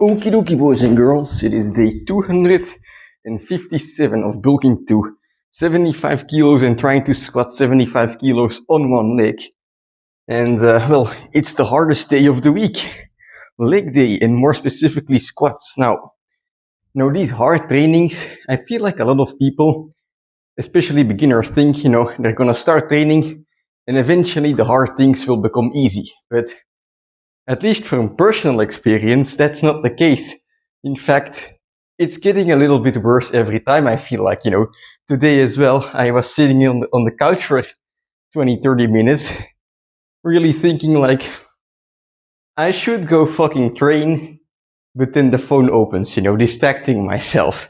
Okie dokie, boys and girls, it is day 257 of bulking to 75 kilos and trying to squat 75 kilos on one leg. And, well, it's the hardest day of the week. Leg day, and more specifically squats. Now, these hard trainings, I feel like a lot of people, especially beginners, think, they're gonna start training and eventually the hard things will become easy. But at least from personal experience, that's not the case. In fact, it's getting a little bit worse every time. I feel like, today as well, I was sitting on the couch for 20, 30 minutes, really thinking like, I should go fucking train, but then the phone opens, distracting myself.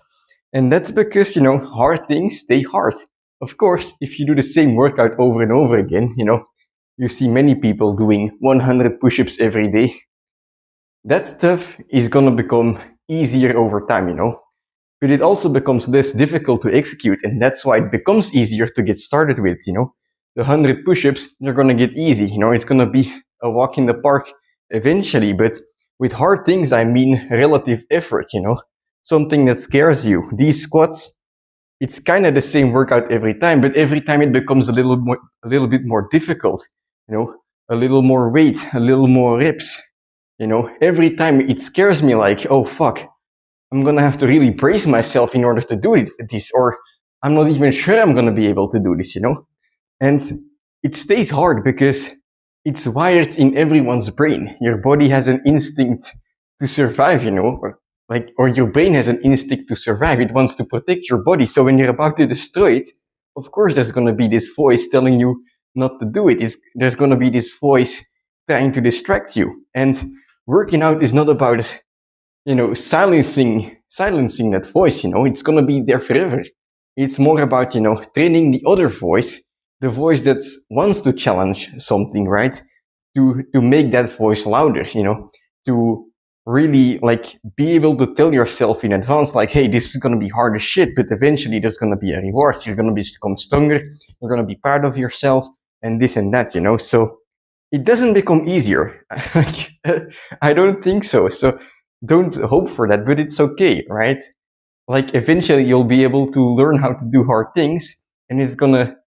And that's because, hard things stay hard. Of course, if you do the same workout over and over again, you see many people doing 100 push-ups every day. That stuff is gonna become easier over time, but it also becomes less difficult to execute, and that's why it becomes easier to get started with, The 100 push-ups, they're gonna get easy, it's gonna be a walk in the park eventually, but with hard things, I mean relative effort, something that scares you. These squats, it's kind of the same workout every time, but every time it becomes a little bit more difficult, a little more weight, a little more reps. Every time it scares me like, oh fuck, I'm gonna have to really brace myself in order to do this, or I'm not even sure I'm gonna be able to do this, And it stays hard because it's wired in everyone's brain. Your body has an instinct to survive, or your brain has an instinct to survive. It wants to protect your body. So when you're about to destroy it, of course there's gonna be this voice telling you not to do it. There's gonna be this voice trying to distract you. And working out is not about, silencing that voice, it's gonna be there forever. It's more about, training the other voice, the voice that wants to challenge something, right? To make that voice louder, to really like be able to tell yourself in advance, like, hey, this is gonna be hard as shit, but eventually there's gonna be a reward. You're gonna become stronger. You're gonna be proud of yourself, and this and that, So it doesn't become easier. I don't think so. So don't hope for that, but it's okay, right? Like eventually you'll be able to learn how to do hard things, and it's gonna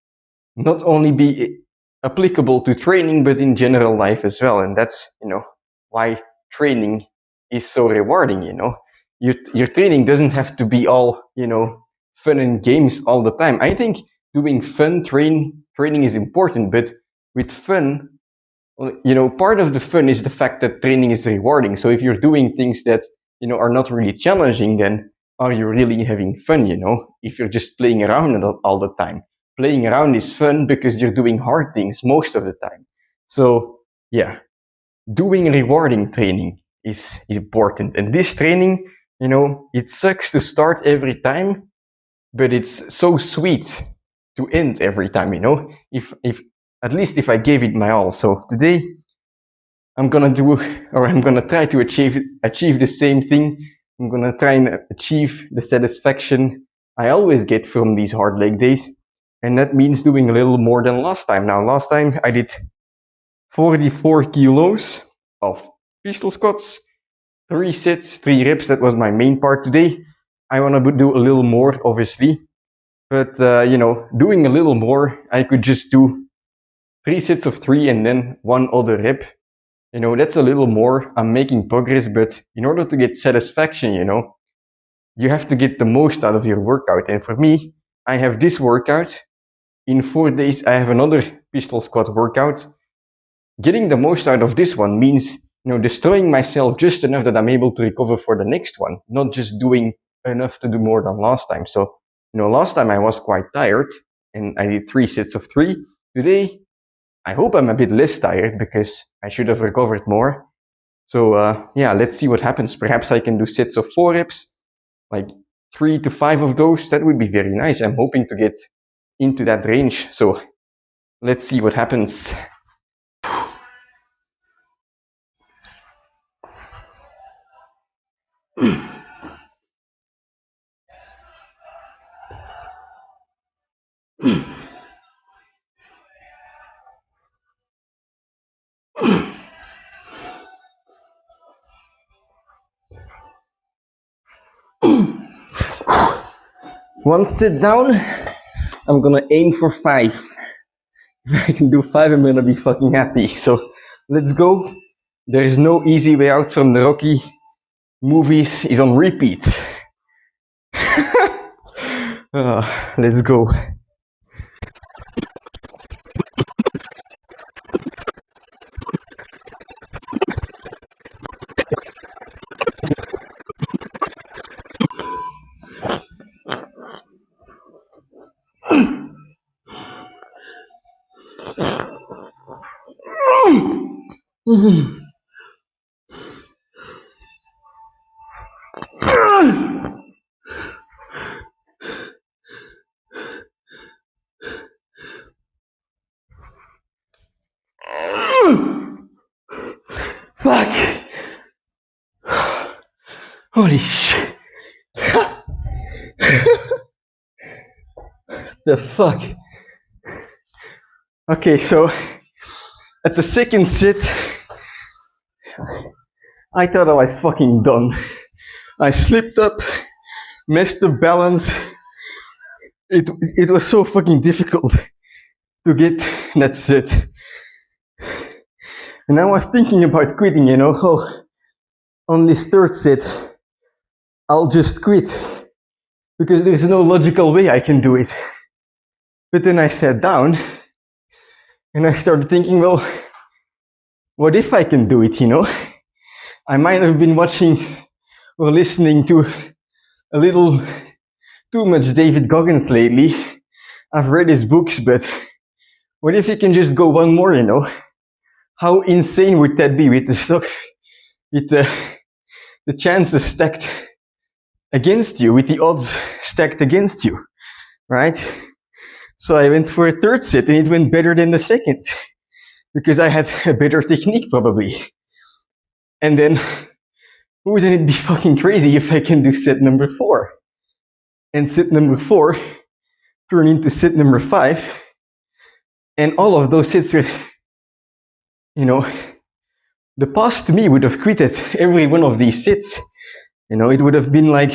not only be applicable to training, but in general life as well. And that's, why training is so rewarding, Your training doesn't have to be all, fun and games all the time. I think doing fun training is important, but with fun, part of the fun is the fact that training is rewarding. So if you're doing things that, are not really challenging, then are you really having fun, if you're just playing around all the time? Playing around is fun because you're doing hard things most of the time. So yeah, doing rewarding training is important. And this training, it sucks to start every time, but it's so sweet to end every time, if at least if I gave it my all. So today I'm gonna try to achieve the same thing. I'm gonna try and achieve the satisfaction I always get from these hard leg days. And that means doing a little more than last time. Now, last time I did 44 kilos of pistol squats, 3 sets, 3 reps. That was my main part. Today, I want to do a little more, obviously. But, doing a little more, I could just do 3 sets of 3 and then 1 other rep. That's a little more. I'm making progress, but in order to get satisfaction, you have to get the most out of your workout. And for me, I have this workout. In 4 days, I have another pistol squat workout. Getting the most out of this one means, destroying myself just enough that I'm able to recover for the next one, not just doing enough to do more than last time. So, last time I was quite tired and I did 3 sets of 3. Today, I hope I'm a bit less tired because I should have recovered more. So, yeah, let's see what happens. Perhaps I can do sets of 4 reps, like 3 to 5 of those. That would be very nice. I'm hoping to get into that range. So let's see what happens. One sit down, I'm gonna aim for 5. If I can do 5, I'm gonna be fucking happy. So let's go. There is no easy way out from the Rocky movies. Is on repeat. Let's go. Fuck! Holy shit! The fuck? Okay, so at the second sit, I thought I was fucking done. I slipped up, messed the balance. It was so fucking difficult to get that sit. And I was thinking about quitting, you know. Oh, on this third sit, I'll just quit because there's no logical way I can do it. But then I sat down and I started thinking, well, what if I can do it, you know? I might have been watching or listening to a little too much David Goggins lately. I've read his books, but what if you can just go one more, you know? How insane would that be with the stock, with the chances stacked against you, with the odds stacked against you, right? So I went for a third sit and it went better than the second because I had a better technique probably. And then wouldn't it be fucking crazy if I can do sit number 4? And sit number 4 turn into sit number 5. And all of those sits were, you know, the past me would have quitted every one of these sits. You know, it would have been like,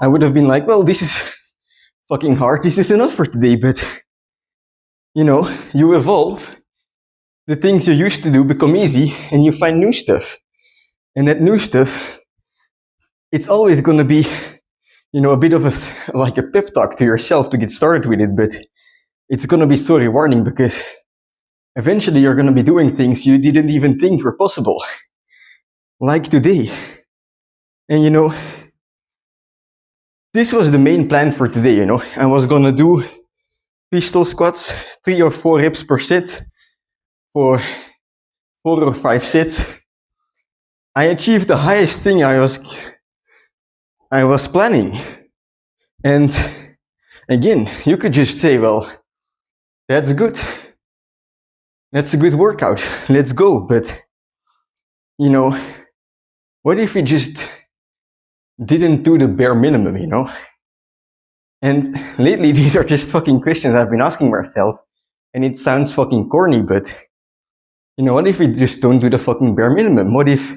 I would have been like, well, this is fucking hard. This is enough for today. But, you know, you evolve. The things you used to do become easy and you find new stuff. And that new stuff, it's always going to be, you know, a bit of like a pep talk to yourself to get started with it. But it's going to be so rewarding because eventually you're going to be doing things you didn't even think were possible. Like today. And, you know, this was the main plan for today, you know. I was going to do pistol squats, 3 or 4 reps per set for 4 or 5 sets. I achieved the highest thing I was planning. And again, you could just say, well, that's good. That's a good workout. Let's go. But, you know, what if we just didn't do the bare minimum, you know? And lately, these are just fucking questions I've been asking myself. And it sounds fucking corny, but, you know, what if we just don't do the fucking bare minimum? What if,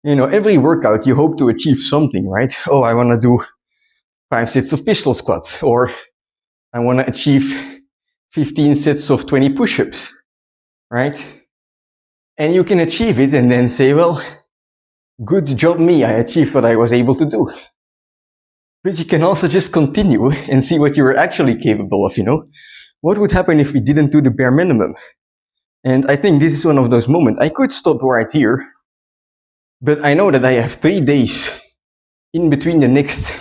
you know, every workout you hope to achieve something, right? Oh, I want to do 5 sets of pistol squats, or I want to achieve 15 sets of 20 push-ups, right? And you can achieve it and then say, well, good job me, I achieved what I was able to do. But you can also just continue and see what you were actually capable of, you know? What would happen if we didn't do the bare minimum? And I think this is one of those moments. I could stop right here, but I know that I have 3 days in between the next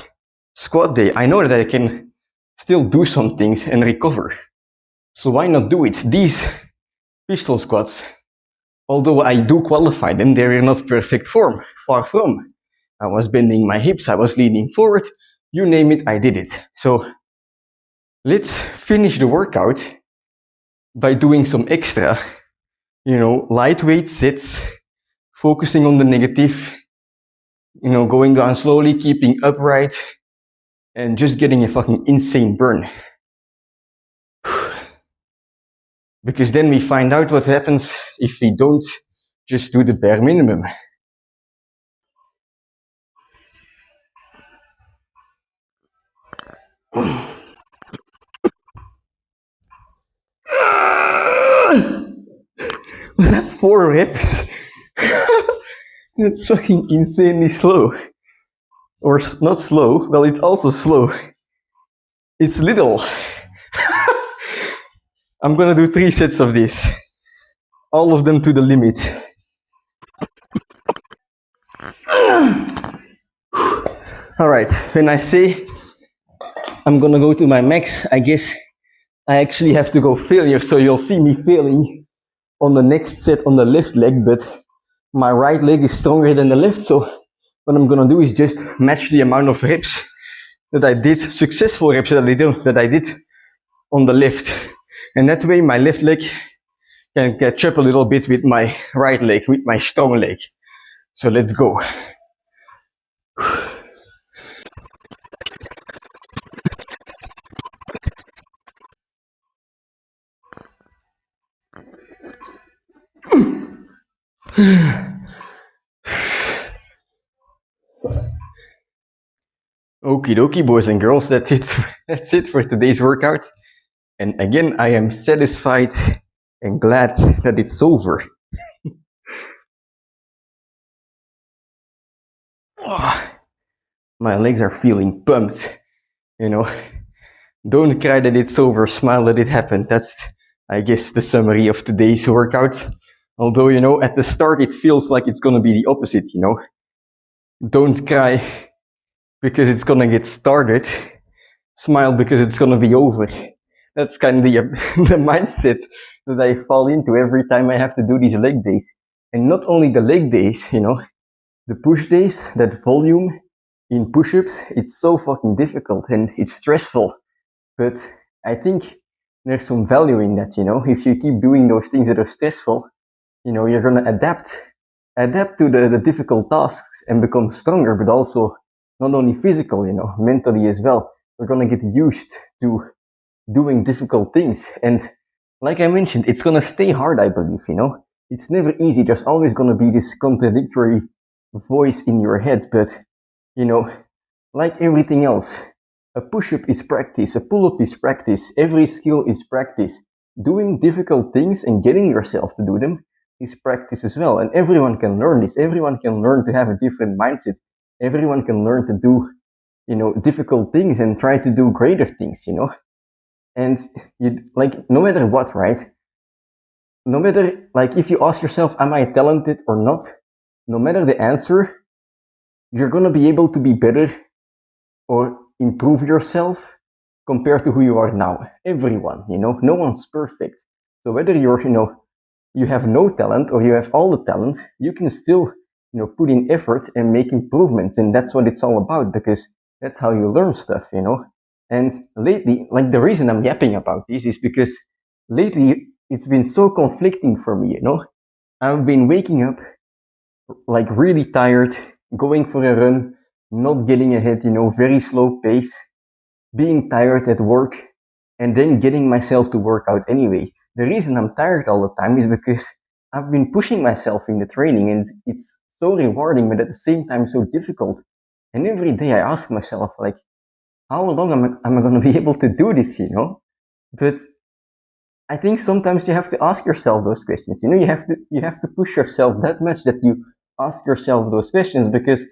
squat day. I know that I can still do some things and recover. So why not do it? These pistol squats, although I do qualify them, they're in not perfect form, far from. I was bending my hips, I was leaning forward, you name it, I did it. So let's finish the workout by doing some extra, you know, lightweight sits, focusing on the negative, you know, going down slowly, keeping upright, and just getting a fucking insane burn. Because then we find out what happens if we don't just do the bare minimum. Was that 4 reps? That's fucking insanely slow. Or not slow, well, it's also slow. It's little. I'm gonna do 3 sets of this. All of them to the limit. Alright, when I say I'm gonna go to my max, I guess I actually have to go failure, so you'll see me failing on the next set on the left leg, but my right leg is stronger than the left, so what I'm gonna do is just match the amount of reps that I did, successful reps that I did on the left. And that way my left leg can catch up a little bit with my right leg, with my strong leg. So let's go. Okie dokie, boys and girls, that's it. That's it for today's workout. And again, I am satisfied and glad that it's over. Oh, my legs are feeling pumped, you know. Don't cry that it's over, smile that it happened. That's, I guess, the summary of today's workout. Although, you know, at the start it feels like it's gonna be the opposite, you know. Don't cry because it's gonna get started. Smile because it's gonna be over. That's kind of the mindset that I fall into every time I have to do these leg days. And not only the leg days, you know, the push days, that volume in push-ups, it's so fucking difficult and it's stressful. But I think there's some value in that, you know. If you keep doing those things that are stressful, you know, you're gonna adapt to the difficult tasks and become stronger, but also not only physical, you know, mentally as well. We're gonna get used to doing difficult things. And like I mentioned, it's gonna stay hard, I believe, you know. It's never easy. There's always gonna be this contradictory voice in your head, but, you know, like everything else, a push-up is practice, a pull-up is practice, every skill is practice. Doing difficult things and getting yourself to do them is practice as well. And everyone can learn this. Everyone can learn to have a different mindset. Everyone can learn to do, you know, difficult things and try to do greater things, you know. And you, like, no matter what, right? No matter, like, if you ask yourself, am I talented or not? No matter the answer, you're gonna be able to be better or improve yourself compared to who you are now. Everyone, you know, no one's perfect. So whether you're, you know, you have no talent or you have all the talent, you can still, you know, put in effort and make improvements. And that's what it's all about, because that's how you learn stuff, you know. And lately, like, the reason I'm yapping about this is because lately it's been so conflicting for me, you know. I've been waking up like really tired, going for a run, not getting ahead, you know, very slow pace, being tired at work, and then getting myself to work out anyway. The reason I'm tired all the time is because I've been pushing myself in the training, and it's so rewarding, but at the same time so difficult. And every day I ask myself, like, how long am I going to be able to do this, you know? But I think sometimes you have to ask yourself those questions. You know, you have to push yourself that much that you ask yourself those questions, because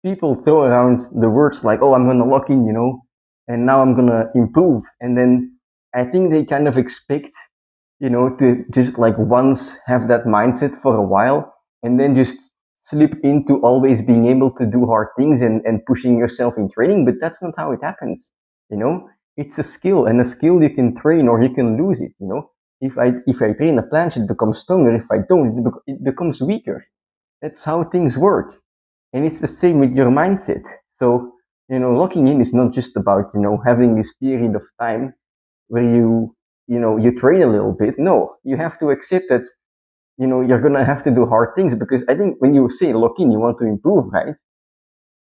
people throw around the words like, "Oh, I'm gonna lock in," you know, and now I'm gonna improve. And then I think they kind of expect, you know, to just like once have that mindset for a while and then just slip into always being able to do hard things and pushing yourself in training. But that's not how it happens, you know. It's a skill, and a skill you can train or you can lose it, you know. If I train a planche, it becomes stronger. If I don't, it becomes weaker. That's how things work. And it's the same with your mindset. So, you know, locking in is not just about, you know, having this period of time where you know, you train a little bit. No, you have to accept that, you know, you're going to have to do hard things, because I think when you say lock in, you want to improve, right?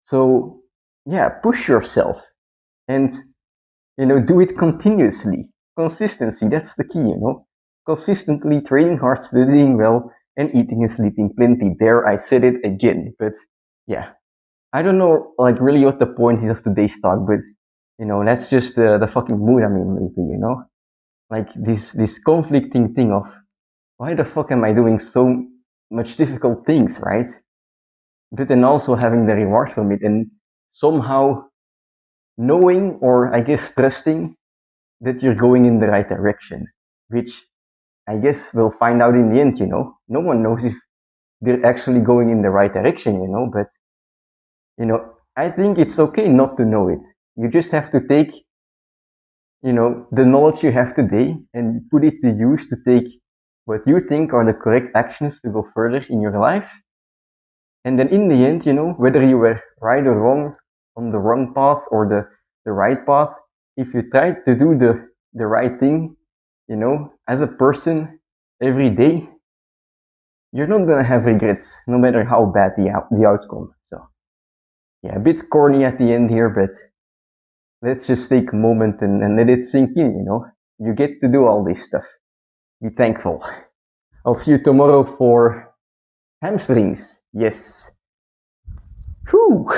So, yeah, push yourself and, you know, do it continuously. Consistency, that's the key, you know. Consistently training hard, studying well, and eating and sleeping plenty. There, I said it again. But yeah, I don't know, like, really what the point is of today's talk, but That's just the fucking mood I'm in lately. Like this conflicting thing of why the fuck am I doing so much difficult things, right? But then also having the reward from it and somehow knowing or I guess trusting that you're going in the right direction, which I guess we'll find out in the end. No one knows if they're actually going in the right direction, but I think it's okay not to know it. You just have to take the knowledge you have today and put it to use to take what you think are the correct actions to go further in your life. And then in the end, whether you were right or wrong on the wrong path or the right path, if you try to do the right thing, as a person every day, you're not gonna have regrets, no matter how bad the outcome. So yeah, a bit corny at the end here, but let's just take a moment and let it sink in. You get to do all this stuff. Be thankful. I'll see you tomorrow for hamstrings. Yes. Whew.